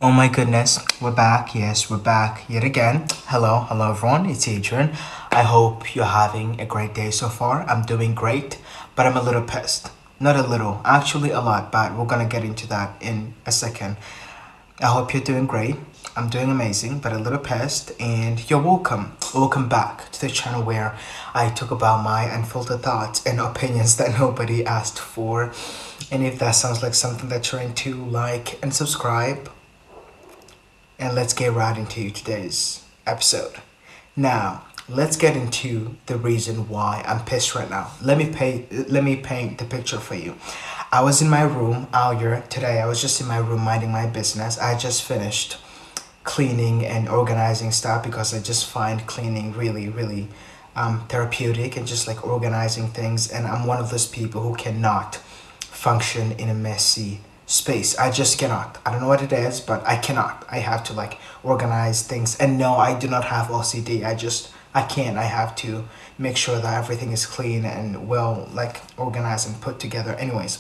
Oh my goodness, we're back. Yes, we're back yet again. Hello everyone. It's Adrian. I hope you're having a great day so far. I'm doing great, but I'm a little pissed. Not a little, actually a lot, but we're gonna get into that in a second. I hope you're doing great. I'm doing amazing, but a little pissed, and you're welcome. Welcome back to the channel where I talk about my unfiltered thoughts and opinions that nobody asked for. And if that sounds like something that you're into, like and subscribe, and let's get right into today's episode. Now, let's get into the reason why I'm pissed right now. Let me paint the picture for you. I was in my room earlier today. I was just in my room minding my business. I just finished cleaning and organizing stuff because I just find cleaning really therapeutic and just like organizing things. And I'm one of those people who cannot function in a messy space. I just cannot. I don't know what it is, but I cannot. I have to like organize things. And no, I do not have OCD. I can't. I have to make sure that everything is clean and well like organized and put together. Anyways,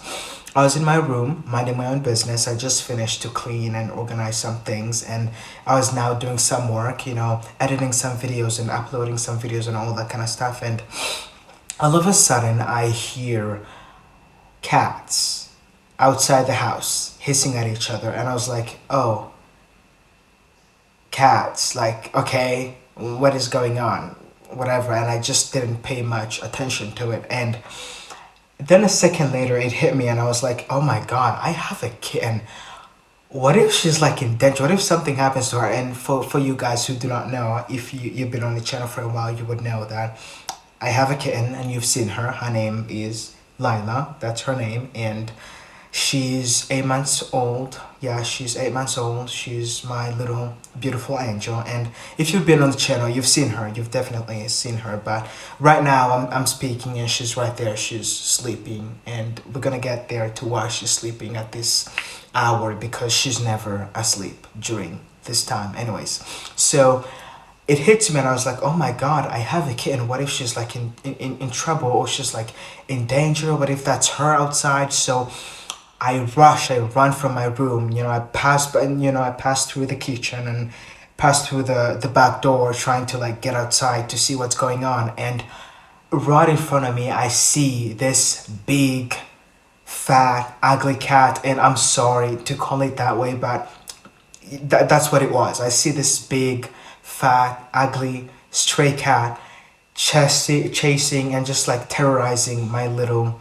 I was in my room minding my own business. I just finished to clean and organize some things, and I was now doing some work, editing some videos and uploading some videos and all that kind of stuff. And all of a sudden I hear cats outside the house hissing at each other, and I was like, oh, cats, like, okay, what is going on, whatever. And I just didn't pay much attention to it. And then a second later it hit me, and I was like, oh my god, I have a kitten. What if she's like in danger? What if something happens to her? And for you guys who do not know, if you've been on the channel for a while, you would know that I have a kitten, and you've seen her. Her name is Lila. That's her name. And she's 8 months old. Yeah, she's 8 months old. She's my little beautiful angel. And if you've been on the channel, you've seen her. You've definitely seen her. But right now, I'm speaking, and she's right there. She's sleeping. And we're going to get there to why she's sleeping at this hour, because she's never asleep during this time. Anyways, so it hits me, and I was like, oh my god, I have a kitten. What if she's like in trouble, or she's like in danger? What if that's her outside? So I run from my room. I pass through the kitchen and pass through the back door, trying to like get outside to see what's going on. And right in front of me, I see this big, fat, ugly cat. And I'm sorry to call it that way, but that's what it was. I see this big, fat, ugly, stray cat chasing and just like terrorizing my little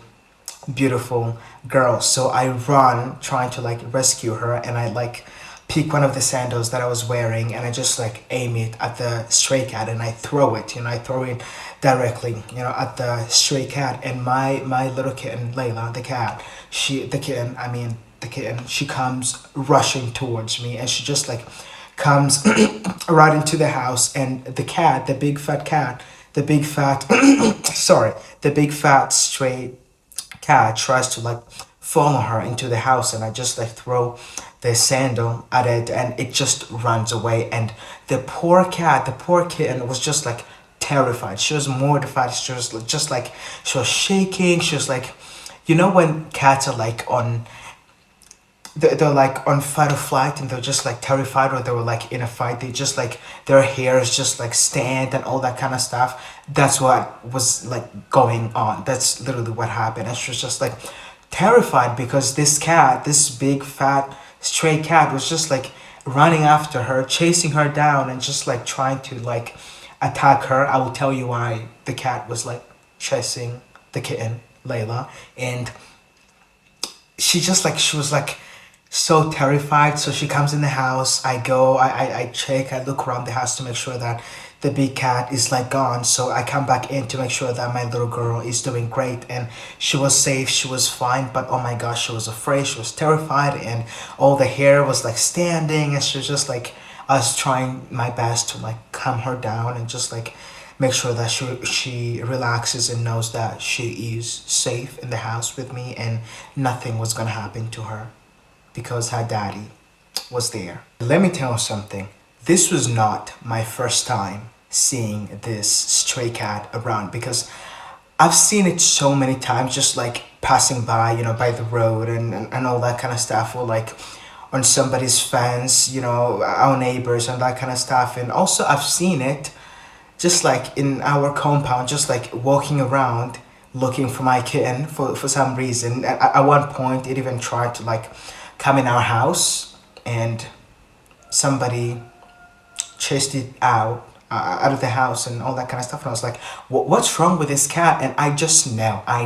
beautiful girl. So I run trying to like rescue her, and I like pick one of the sandals that I was wearing, and I just like aim it at the stray cat, and I throw it. I throw it directly, at the stray cat. And my little kitten, Layla, the kitten, she comes rushing towards me, and she just like comes right into the house. And the cat, the big fat cat, the big fat sorry, the big fat stray cat tries to like follow her into the house, and I just like throw the sandal at it, and it just runs away. And the poor kitten was just like terrified. She was mortified. She was just like, she was shaking. She was like, when cats are like they're like on fight or flight, and they're just like terrified, or they were like in a fight, they just like their hairs just like stand and all that kind of stuff. That's what was like going on. That's literally what happened. And she was just like terrified, because this big fat stray cat was just like running after her, chasing her down, and just like trying to like attack her. I will tell you why the cat was like chasing the kitten, Layla. And she was like so terrified. So she comes in the house. I check, I look around the house to make sure that the big cat is like gone. So I come back in to make sure that my little girl is doing great, and she was safe, she was fine. But oh my gosh, she was afraid, she was terrified, and all the hair was like standing. And she was just like, I was trying my best to like calm her down and just like make sure that she relaxes and knows that she is safe in the house with me, and nothing was gonna happen to her because her daddy was there. Let me tell you something. This was not my first time seeing this stray cat around, because I've seen it so many times, just like passing by, by the road and all that kind of stuff, or like on somebody's fence, our neighbors and that kind of stuff. And also I've seen it just like in our compound, just like walking around looking for my kitten for some reason. At one point, it even tried to like come in our house, and somebody chased it out of the house and all that kind of stuff. And I was like, what's wrong with this cat? And I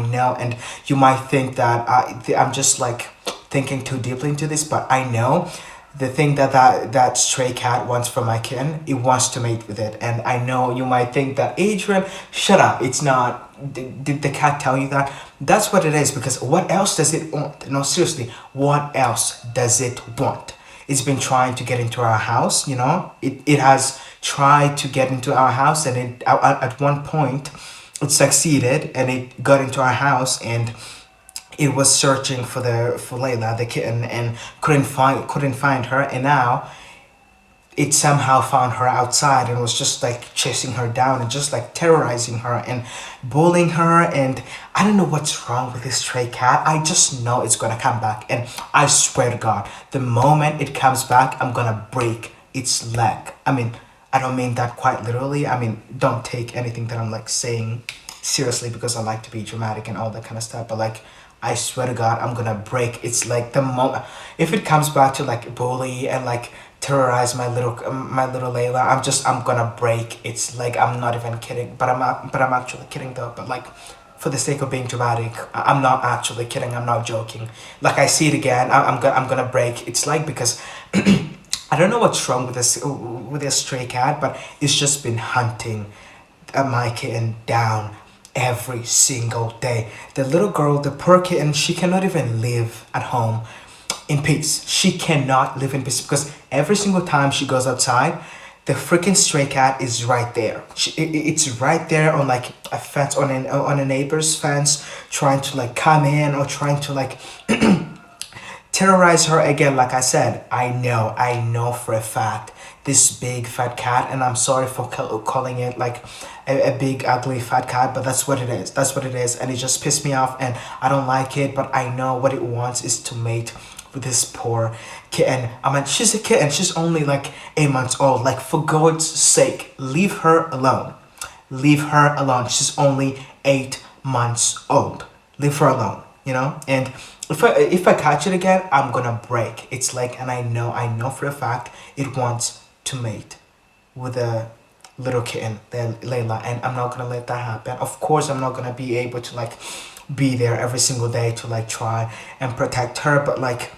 know. And you might think that I'm just like thinking too deeply into this, but I know the thing that stray cat wants from my kitten, it wants to mate with it. And I know you might think that, Adrian, shut up, it's not. Did the cat tell you that? That's what it is, because what else does it want? No, seriously, what else does it want? It's been trying to get into our house, it has tried to get into our house, and at one point it succeeded, and it got into our house, and it was searching for Layla, the kitten, and couldn't find her. And now it somehow found her outside and was just like chasing her down and just like terrorizing her and bullying her. And I don't know what's wrong with this stray cat. I just know it's gonna come back, and I swear to God, the moment it comes back, I'm gonna break its leg. I mean, I don't mean that quite literally. I mean, don't take anything that I'm like saying seriously, because I like to be dramatic and all that kind of stuff. But like, I swear to God, I'm gonna break its leg the moment if it comes back to like bully and like terrorize my little Layla. I'm gonna break its leg. I'm not even kidding. But I'm actually kidding though. But like, for the sake of being dramatic, I'm not actually kidding. I'm not joking. Like, I see it again. I'm gonna break its leg, because I don't know what's wrong with this stray cat, but it's just been hunting my kitten down every single day. The little girl, the poor kitten, she cannot even live at home in peace. She cannot live in peace, because every single time she goes outside, the freaking stray cat is right there. It's right there on like a fence, on a neighbor's fence, trying to like come in, or trying to like terrorize her again. Like I said, I know for a fact this big fat cat, and I'm sorry for calling it like a big ugly fat cat, but that's what it is. And it just pissed me off, and I don't like it. But I know what it wants is to mate with this poor kitten. I mean, she's a kitten. She's only like 8 months old. Like, for God's sake, leave her alone. Leave her alone. She's only 8 months old. Leave her alone. And if I catch it again, I'm gonna break its leg. And I know for a fact it wants to mate with a little kitten, Layla, and I'm not gonna let that happen. Of course, I'm not gonna be able to like be there every single day to like try and protect her, but like,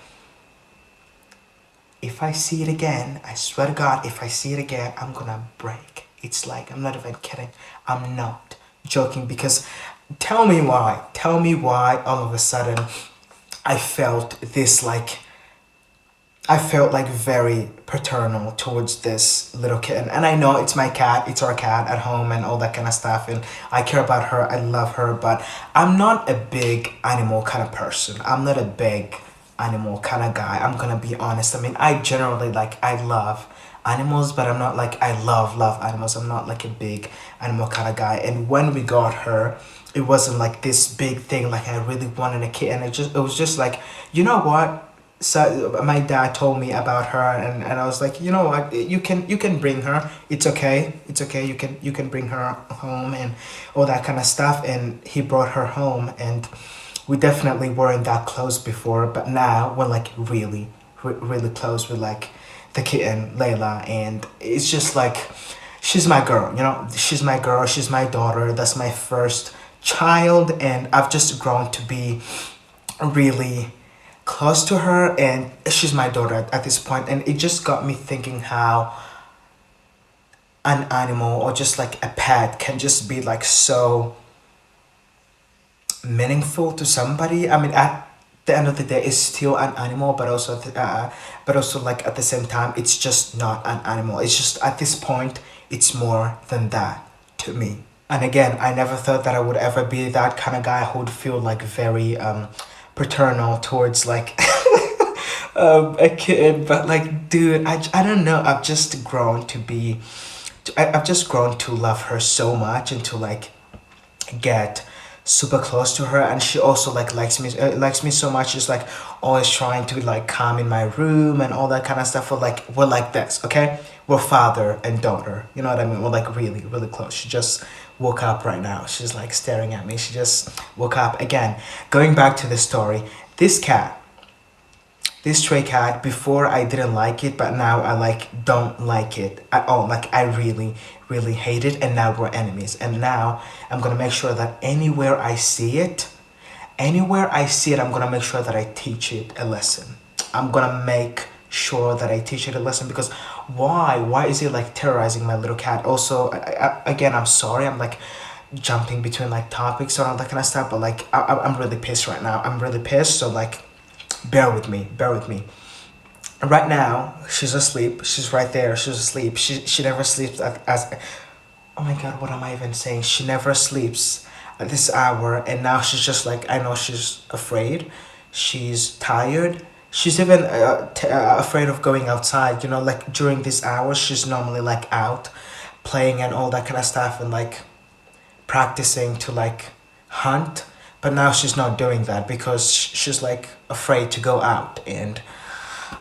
if I see it again, I swear to God, if I see it again, I'm gonna break its leg. I'm not even kidding. I'm not joking, because tell me why all of a sudden I felt this like, I felt like very paternal towards this little kitten. And I know it's my cat, it's our cat at home and all that kind of stuff. And I care about her, I love her, but I'm not a big animal kind of person. I'm not a big animal kind of guy. I'm gonna be honest. I mean, I generally like, I love animals, but I'm not like, I love animals. I'm not like a big animal kind of guy. And when we got her, it wasn't like this big thing, like I really wanted a kitten. It was just like, you know what? So my dad told me about her, and I was like, you know what, you can bring her, it's okay, you can bring her home and all that kind of stuff. And he brought her home, and we definitely weren't that close before, but now we're like really close with like the kitten Layla. And it's just like, she's my girl, she's my girl, she's my daughter, that's my first child. And I've just grown to be really close to her, and she's my daughter at this point. And it just got me thinking how an animal, or just like a pet, can just be like so meaningful to somebody. I mean, at the end of the day, it's still an animal, but also like at the same time, it's just not an animal. It's just, at this point, it's more than that to me. And again, I never thought that I would ever be that kind of guy who would feel like very paternal towards like a kid. But like, dude, I don't know, I've just grown to I've just grown to love her so much, and to like get super close to her, and she also like likes me so much. She's like always trying to like come in my room and all that kind of stuff. We're like this, okay? We're father and daughter. You know what I mean? We're like really really close. She just woke up right now. She's like staring at me. She just woke up again. Going back to the story, this cat, this stray cat, before I didn't like it, but now I like don't like it at all. Like I really really hate it, and now we're enemies. And now I'm gonna make sure that anywhere I see it, I'm gonna make sure that I teach it a lesson. I'm gonna make sure that I teach it a lesson, because why is it like terrorizing my little cat? Also, again, I'm sorry, I'm like jumping between like topics and all that kind of stuff, but like I'm really pissed right now. I'm really pissed, so like bear with me. Right now she's asleep, she's right there, she's asleep. She never sleeps as oh my god, what am I even saying? She never sleeps at this hour, and now she's just like, I know she's afraid, she's tired, she's even afraid of going outside. You know, like during this hour she's normally like out playing and all that kind of stuff, and like practicing to like hunt, but now she's not doing that because she's like afraid to go out. And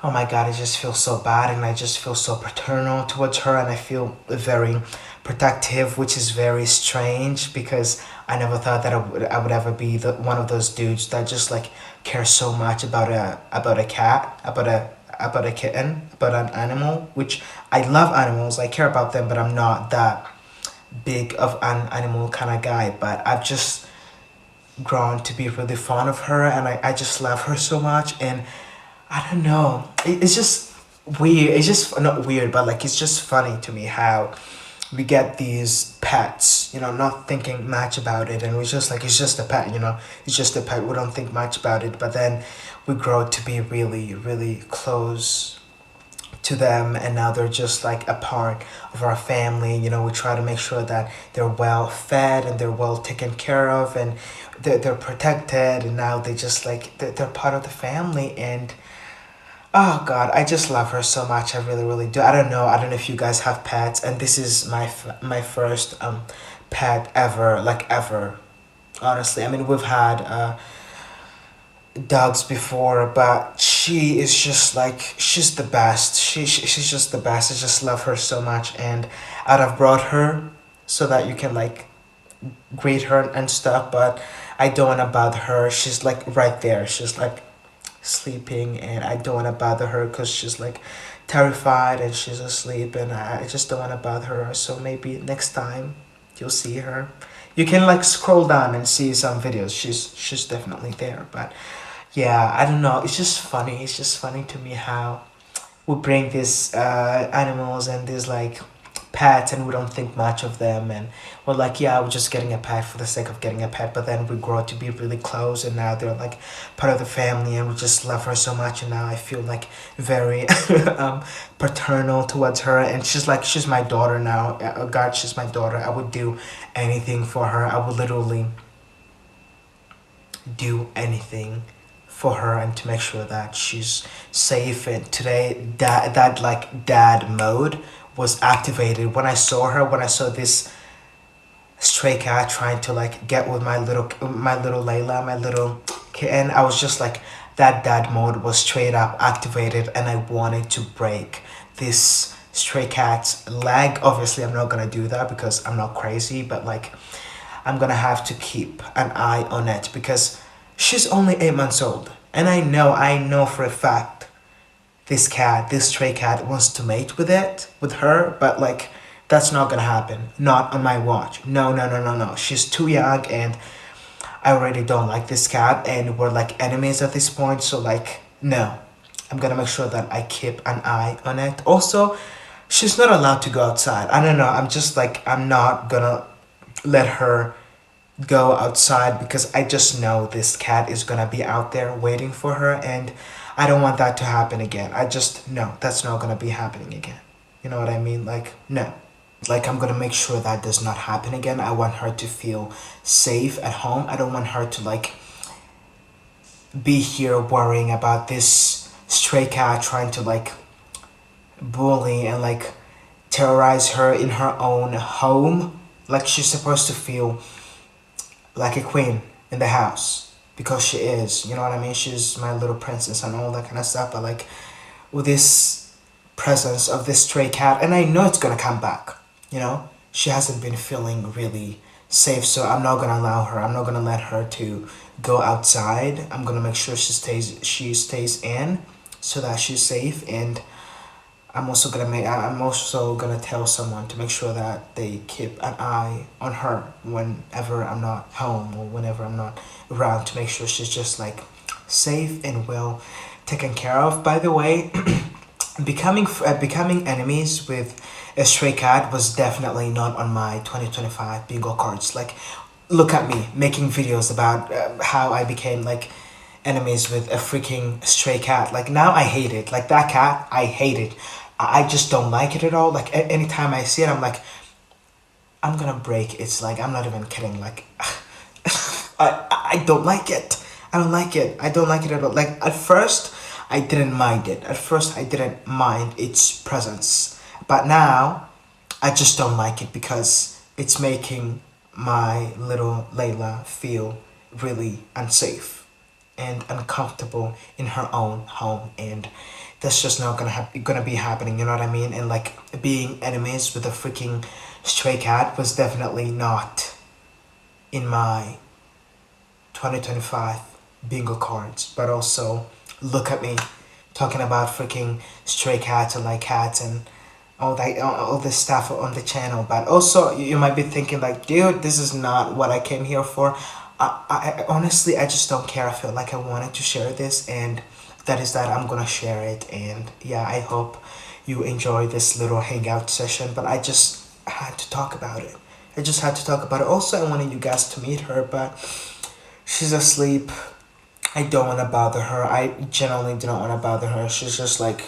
oh my god, I just feel so bad, and I just feel so paternal towards her, and I feel very protective, which is very strange because I never thought that I would ever be the one of those dudes that just like care so much about a cat, about a kitten, about an animal. Which I love animals, I care about them, but I'm not that big of an animal kind of guy. But I've just grown to be really fond of her, and I just love her so much. And I don't know. It's just weird. It's just not weird, but like it's just funny to me how we get these pets, you know, not thinking much about it, and we just like it's just a pet, you know, it's just a pet. We don't think much about it, but then we grow to be really, really close to them, and now they're just like a part of our family. You know, we try to make sure that they're well fed and they're well taken care of, and they're protected, and now they just like they're part of the family. And oh God, I just love her so much. I really, really do. I don't know. I don't know if you guys have pets, and this is my first pet ever, like ever. Honestly, I mean we've had dogs before, but she is just like she's the best. She's just the best. I just love her so much, and I'd have brought her so that you can like greet her and stuff, but I don't want to bother her. She's like right there. She's like sleeping, and I don't want to bother her because she's like terrified and she's asleep, and I just don't want to bother her. So maybe next time you'll see her, you can like scroll down and see some videos. She's definitely there. But yeah, I don't know, it's just funny. It's just funny to me how we bring these animals and these like pets, and we don't think much of them, and we're like, yeah, we're just getting a pet for the sake of getting a pet. But then we grow to be really close, and now they're like part of the family, and we just love her so much. And now I feel like very paternal towards her, and she's my daughter now. God, she's my daughter. I would do anything for her. I would literally do anything for her, and to make sure that she's safe. And today that like dad mode was activated when I saw her, when I saw this stray cat trying to like get with my little Layla, my little kitten. I was just like, that dad mode was straight up activated, and I wanted to break this stray cat's leg. Obviously I'm not gonna do that because I'm not crazy, but like I'm gonna have to keep an eye on it because she's only 8 months old, and I know for a fact this stray cat wants to mate with her, but like that's not gonna happen. Not on my watch. No, no, no, no, no. She's too young, and I already don't like this cat, and we're like enemies at this point. So like, no, I'm gonna make sure that I keep an eye on it. Also, she's not allowed to go outside. I don't know. I'm just like, I'm not gonna let her go outside because I just know this cat is gonna be out there waiting for her, and I don't want that to happen again. I just no, that's not gonna be happening again. You know what I mean? Like no. Like I'm gonna make sure that does not happen again. I want her to feel safe at home. I don't want her to like be here worrying about this stray cat trying to like bully and like terrorize her in her own home. Like she's supposed to feel like a queen in the house because she is. You know what I mean? She's my little princess and all that kind of stuff. But like with this presence of this stray cat, and I know it's gonna come back. You know, she hasn't been feeling really safe, so I'm not gonna allow her. I'm not gonna let her to go outside. I'm gonna make sure she stays in so that she's safe. And I'm also gonna tell someone to make sure that they keep an eye on her whenever I'm not home or whenever I'm not around, to make sure she's just like safe and well taken care of. By the way, becoming enemies with a stray cat was definitely not on my 2025 bingo cards. Like, look at me making videos about how I became like enemies with a freaking stray cat. Like, now I hate it. Like, that cat, I hate it. I just don't like it at all. Like, anytime I see it, I'm like, I'm gonna break. It's like, I'm not even kidding. Like, I don't like it. I don't like it. I don't like it at all. Like, at first, I didn't mind it. At first, I didn't mind its presence. But now, I just don't like it because it's making my little Layla feel really unsafe and uncomfortable in her own home. And that's just not gonna be happening, you know what I mean? And like, being enemies with a freaking stray cat was definitely not in my 2025 bingo cards. But also, look at me talking about freaking stray cats and like cats and all this stuff on the channel. But also, you might be thinking like, dude, this is not what I came here for. I honestly, I just don't care. I feel like I wanted to share this, and that is that. I'm gonna share it. And yeah, I hope you enjoy this little hangout session. But I just had to talk about it. I just had to talk about it. Also, I wanted you guys to meet her, but she's asleep. I don't want to bother her. I genuinely do not want to bother her. She's just like,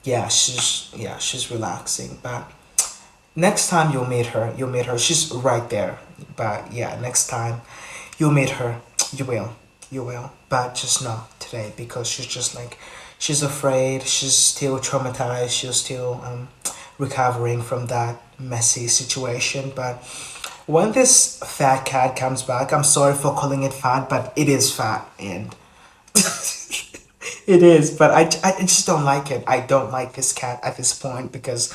she's relaxing. But next time you'll meet her. She's right there. But yeah, next time you'll meet her. You will. But just not today, because she's just like, she's afraid. She's still traumatized. She's still recovering from that messy situation. But when this fat cat comes back, I'm sorry for calling it fat, but it is fat, and it is. But I just don't like it. I don't like this cat at this point, because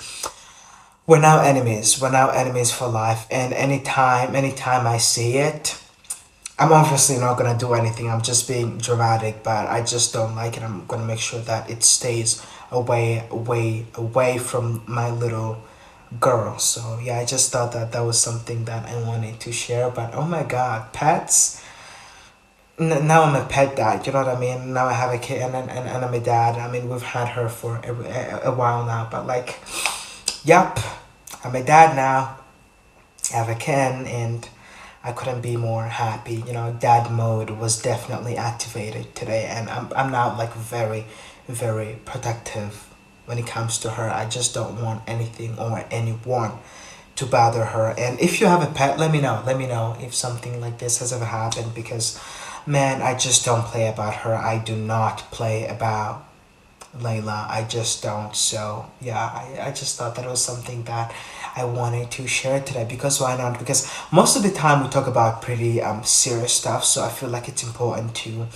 we're now enemies. We're now enemies for life. And anytime I see it, I'm obviously not gonna do anything. I'm just being dramatic, but I just don't like it. I'm gonna make sure that it stays away from my little girl. So yeah, I just thought that that was something that I wanted to share. But oh my God, pets. Now I'm a pet dad. You know what I mean? Now I have a kid, and I'm a dad. I mean, we've had her for a while now, but like, yep, I'm a dad now. I have a kid, and I couldn't be more happy. You know, dad mode was definitely activated today, and I'm now like very, very protective when it comes to her. I just don't want anything or anyone to bother her. And if you have a pet, let me know. Let me know if something like this has ever happened, because man, I just don't play about her. I do not play about Layla. I just don't. So yeah, I just thought that it was something that I wanted to share today, because why not? Because most of the time we talk about pretty serious stuff, so I feel like it's important to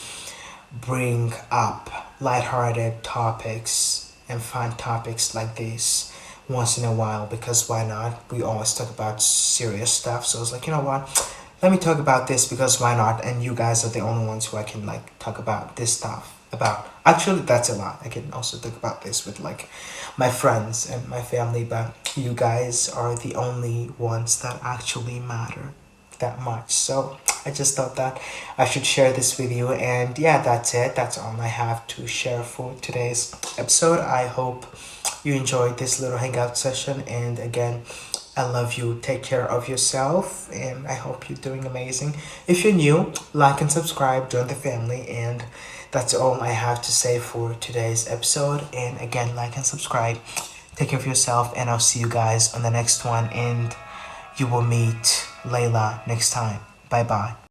bring up lighthearted topics and fun topics like this once in a while, because why not? We always talk about serious stuff, so I was like, you know what? Let me talk about this, because why not? And you guys are the only ones who I can like talk about this stuff about. Actually, that's a lot. I can also talk about this with like my friends and my family, but you guys are the only ones that actually matter that much. So I just thought that I should share this with you. And yeah, that's it. That's all I have to share for today's episode. I hope you enjoyed this little hangout session. And again, I love you. Take care of yourself, and I hope you're doing amazing. If you're new, like and subscribe, join the family, and that's all I have to say for today's episode. And again, like and subscribe. Take care of yourself, and I'll see you guys on the next one. And you will meet Layla next time. Bye bye.